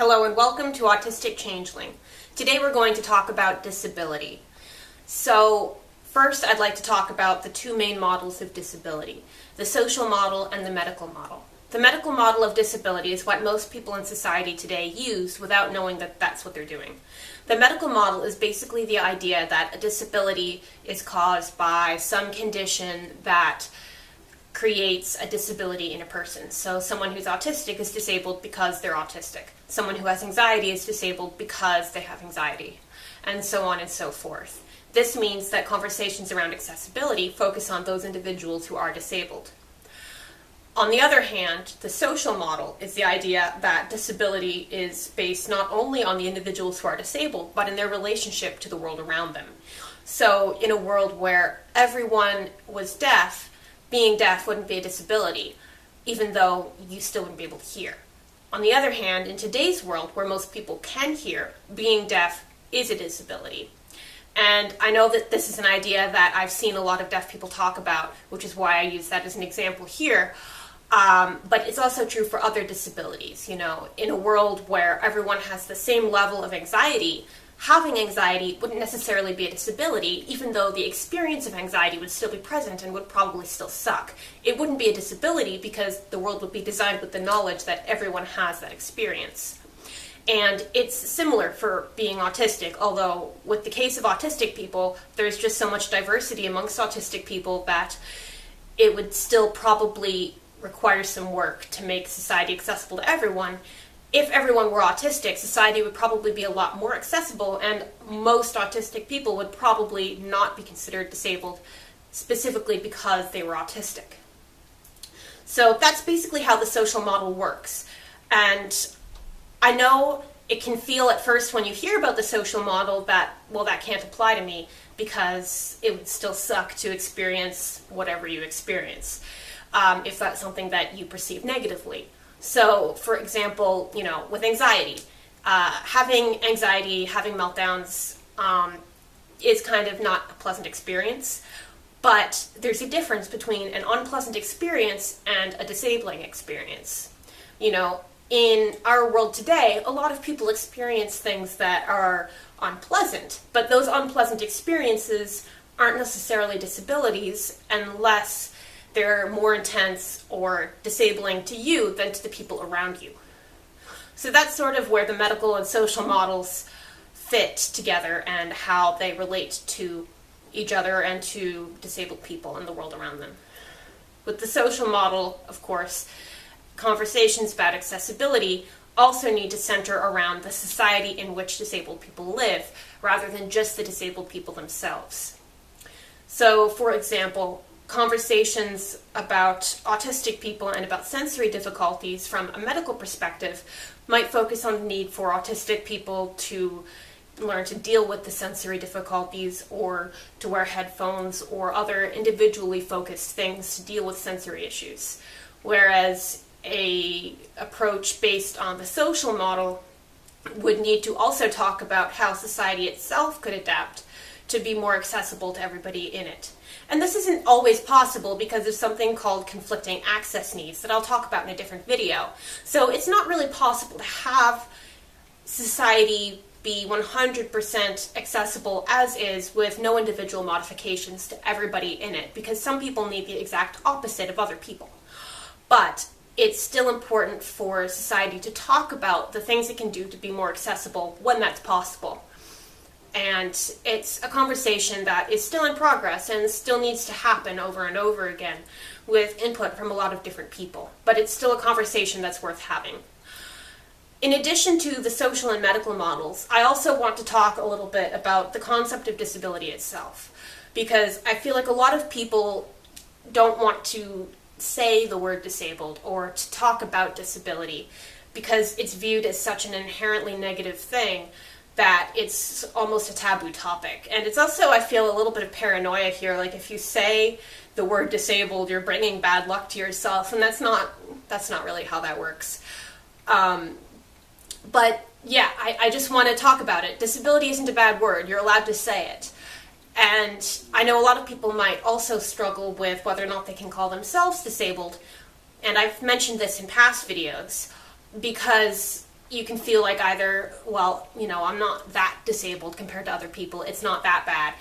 Hello and welcome to Autistic Changeling. Today we're going to talk about disability. So first I'd like to talk about the two main models of disability, the social model and the medical model. The medical model of disability is what most people in society today use without knowing that that's what they're doing. The medical model is basically the idea that a disability is caused by some condition that creates a disability in a person. So someone who's autistic is disabled because they're autistic. Someone who has anxiety is disabled because they have anxiety, and so on and so forth. This means that conversations around accessibility focus on those individuals who are disabled. On the other hand, the social model is the idea that disability is based not only on the individuals who are disabled, but in their relationship to the world around them. So in a world where everyone was deaf, being deaf wouldn't be a disability, even though you still wouldn't be able to hear. On the other hand, in today's world, where most people can hear, being deaf is a disability. And I know that this is an idea that I've seen a lot of deaf people talk about, which is why I use that as an example here. But it's also true for other disabilities. You know, in a world where everyone has the same level of anxiety, having anxiety wouldn't necessarily be a disability, even though the experience of anxiety would still be present and would probably still suck. It wouldn't be a disability because the world would be designed with the knowledge that everyone has that experience. And it's similar for being autistic, although with the case of autistic people, there's just so much diversity amongst autistic people that it would still probably require some work to make society accessible to everyone. If everyone were autistic, society would probably be a lot more accessible, and most autistic people would probably not be considered disabled specifically because they were autistic. So that's basically how the social model works. And I know it can feel at first when you hear about the social model that, well, that can't apply to me because it would still suck to experience whatever you experience, if that's something that you perceive negatively. So, for example, you know, with anxiety, having meltdowns is kind of not a pleasant experience, but there's a difference between an unpleasant experience and a disabling experience. You know, in our world today, a lot of people experience things that are unpleasant, but those unpleasant experiences aren't necessarily disabilities unless they're more intense or disabling to you than to the people around you. So that's sort of where the medical and social models fit together and how they relate to each other and to disabled people and the world around them. With the social model, of course, conversations about accessibility also need to center around the society in which disabled people live, rather than just the disabled people themselves. So, for example, conversations about autistic people and about sensory difficulties from a medical perspective might focus on the need for autistic people to learn to deal with the sensory difficulties, or to wear headphones or other individually focused things to deal with sensory issues. Whereas an approach based on the social model would need to also talk about how society itself could adapt to be more accessible to everybody in it. And this isn't always possible because there's something called conflicting access needs that I'll talk about in a different video. So it's not really possible to have society be 100% accessible as is with no individual modifications to everybody in it, because some people need the exact opposite of other people. But it's still important for society to talk about the things it can do to be more accessible when that's possible. And it's a conversation that is still in progress and still needs to happen over and over again with input from a lot of different people. But it's still a conversation that's worth having. In addition to the social and medical models, I also want to talk a little bit about the concept of disability itself, because I feel like a lot of people don't want to say the word disabled or to talk about disability because it's viewed as such an inherently negative thing that it's almost a taboo topic. And it's also, I feel, a little bit of paranoia here. Like, if you say the word disabled, you're bringing bad luck to yourself, and that's not really how that works. But yeah, I just want to talk about it. Disability isn't a bad word. You're allowed to say it. And I know a lot of people might also struggle with whether or not they can call themselves disabled. And I've mentioned this in past videos because you can feel like either, well, I'm not that disabled compared to other people, it's not that bad,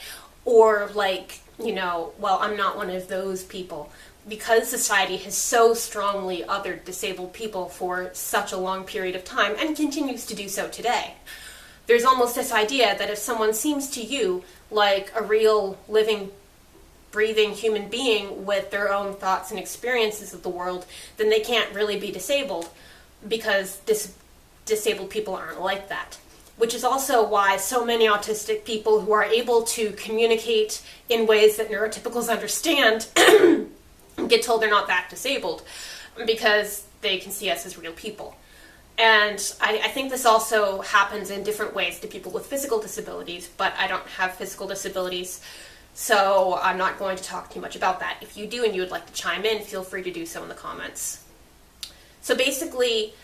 or like, well, I'm not one of those people. Because society has so strongly othered disabled people for such a long period of time, and continues to do so today, there's almost this idea that if someone seems to you like a real, living, breathing human being with their own thoughts and experiences of the world, then they can't really be disabled, because disabled people aren't like that. Which is also why so many autistic people who are able to communicate in ways that neurotypicals understand get told they're not that disabled, because they can see us as real people. And I think this also happens in different ways to people with physical disabilities, but I don't have physical disabilities, so I'm not going to talk too much about that. If you do and you would like to chime in, feel free to do so in the comments. So basically,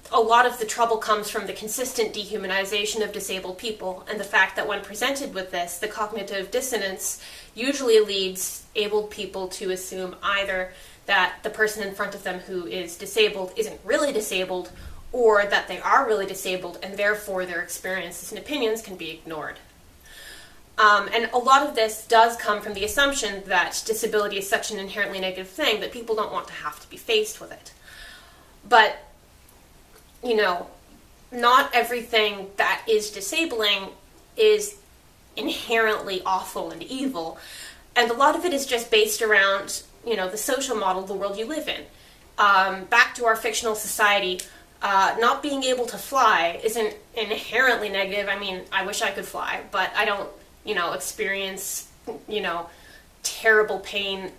a lot of the trouble comes from the consistent dehumanization of disabled people, and the fact that when presented with this, the cognitive dissonance usually leads abled people to assume either that the person in front of them who is disabled isn't really disabled, or that they are really disabled, and therefore their experiences and opinions can be ignored. And a lot of this does come from the assumption that disability is such an inherently negative thing that people don't want to have to be faced with it. But not everything that is disabling is inherently awful and evil. And a lot of it is just based around, the social model of the world you live in. Back to our fictional society, not being able to fly isn't inherently negative. I mean, I wish I could fly, but I don't, experience, terrible pain,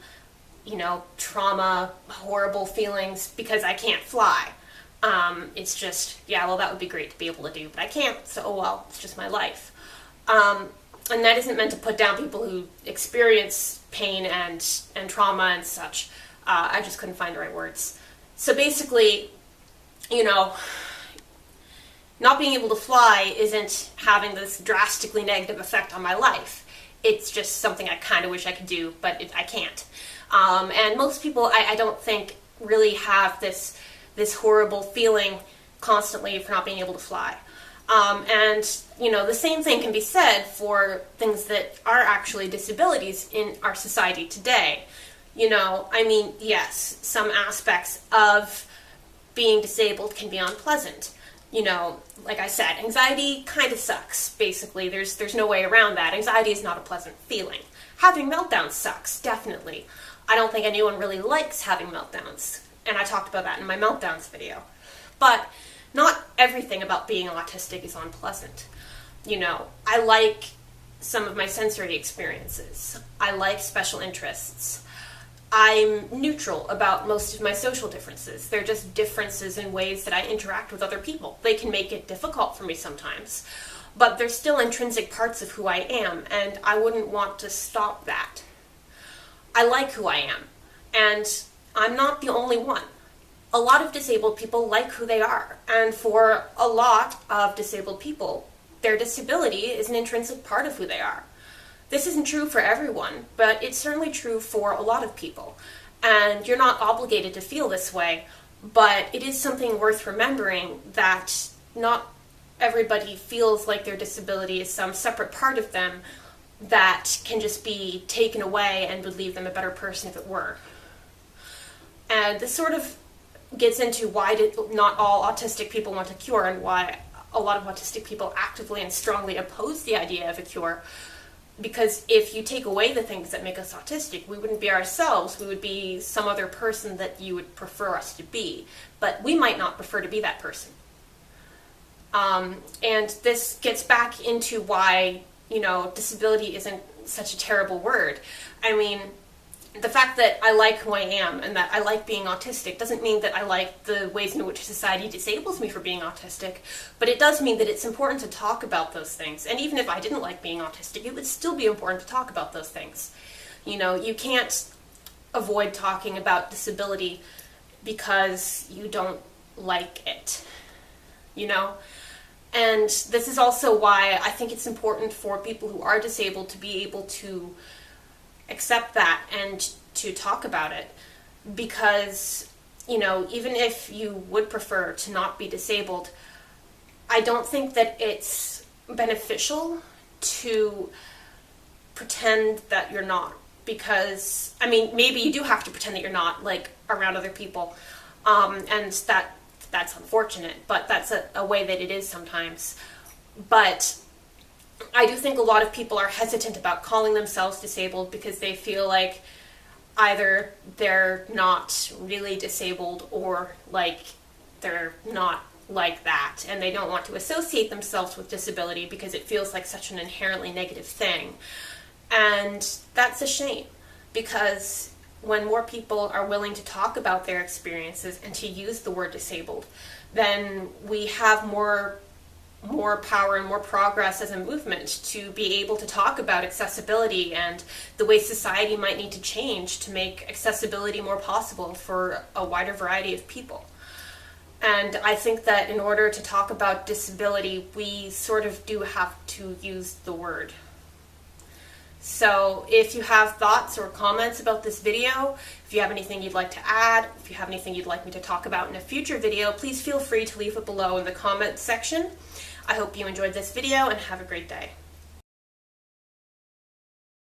trauma, horrible feelings because I can't fly. It's just, well, that would be great to be able to do, but I can't, so oh well, it's just my life. And that isn't meant to put down people who experience pain and trauma and such. I just couldn't find the right words. So basically, not being able to fly isn't having this drastically negative effect on my life. It's just something I kind of wish I could do, but I can't. And most people, I don't think, really have this horrible feeling constantly for not being able to fly. And, the same thing can be said for things that are actually disabilities in our society today. Yes, some aspects of being disabled can be unpleasant. Like I said, anxiety kind of sucks, basically. There's no way around that. Anxiety is not a pleasant feeling. Having meltdowns sucks, definitely. I don't think anyone really likes having meltdowns, and I talked about that in my meltdowns video. But not everything about being autistic is unpleasant. I like some of my sensory experiences. I like special interests. I'm neutral about most of my social differences. They're just differences in ways that I interact with other people. They can make it difficult for me sometimes, but they're still intrinsic parts of who I am, and I wouldn't want to stop that. I like who I am, and I'm not the only one. A lot of disabled people like who they are, and for a lot of disabled people, their disability is an intrinsic part of who they are. This isn't true for everyone, but it's certainly true for a lot of people. And you're not obligated to feel this way, but it is something worth remembering that not everybody feels like their disability is some separate part of them that can just be taken away and would leave them a better person if it were. And this sort of gets into why not all autistic people want a cure, and why a lot of autistic people actively and strongly oppose the idea of a cure. Because if you take away the things that make us autistic, we wouldn't be ourselves. We would be some other person that you would prefer us to be. But we might not prefer to be that person. And this gets back into why, disability isn't such a terrible word. I mean, the fact that I like who I am and that I like being autistic doesn't mean that I like the ways in which society disables me for being autistic, but it does mean that it's important to talk about those things. And even if I didn't like being autistic, it would still be important to talk about those things. You can't avoid talking about disability because you don't like it, And this is also why I think it's important for people who are disabled to be able to accept that and to talk about it, because even if you would prefer to not be disabled, I don't think that it's beneficial to pretend that you're not, because, maybe you do have to pretend that you're not, like, around other people, and that's unfortunate, but that's a way that it is sometimes. But I do think a lot of people are hesitant about calling themselves disabled because they feel like either they're not really disabled or like they're not like that, and they don't want to associate themselves with disability because it feels like such an inherently negative thing. And that's a shame, because when more people are willing to talk about their experiences and to use the word disabled, then we have more power and more progress as a movement to be able to talk about accessibility and the way society might need to change to make accessibility more possible for a wider variety of people. And I think that in order to talk about disability, we sort of do have to use the word. So if you have thoughts or comments about this video, if you have anything you'd like to add, if you have anything you'd like me to talk about in a future video, please feel free to leave it below in the comments section. I hope you enjoyed this video and have a great day.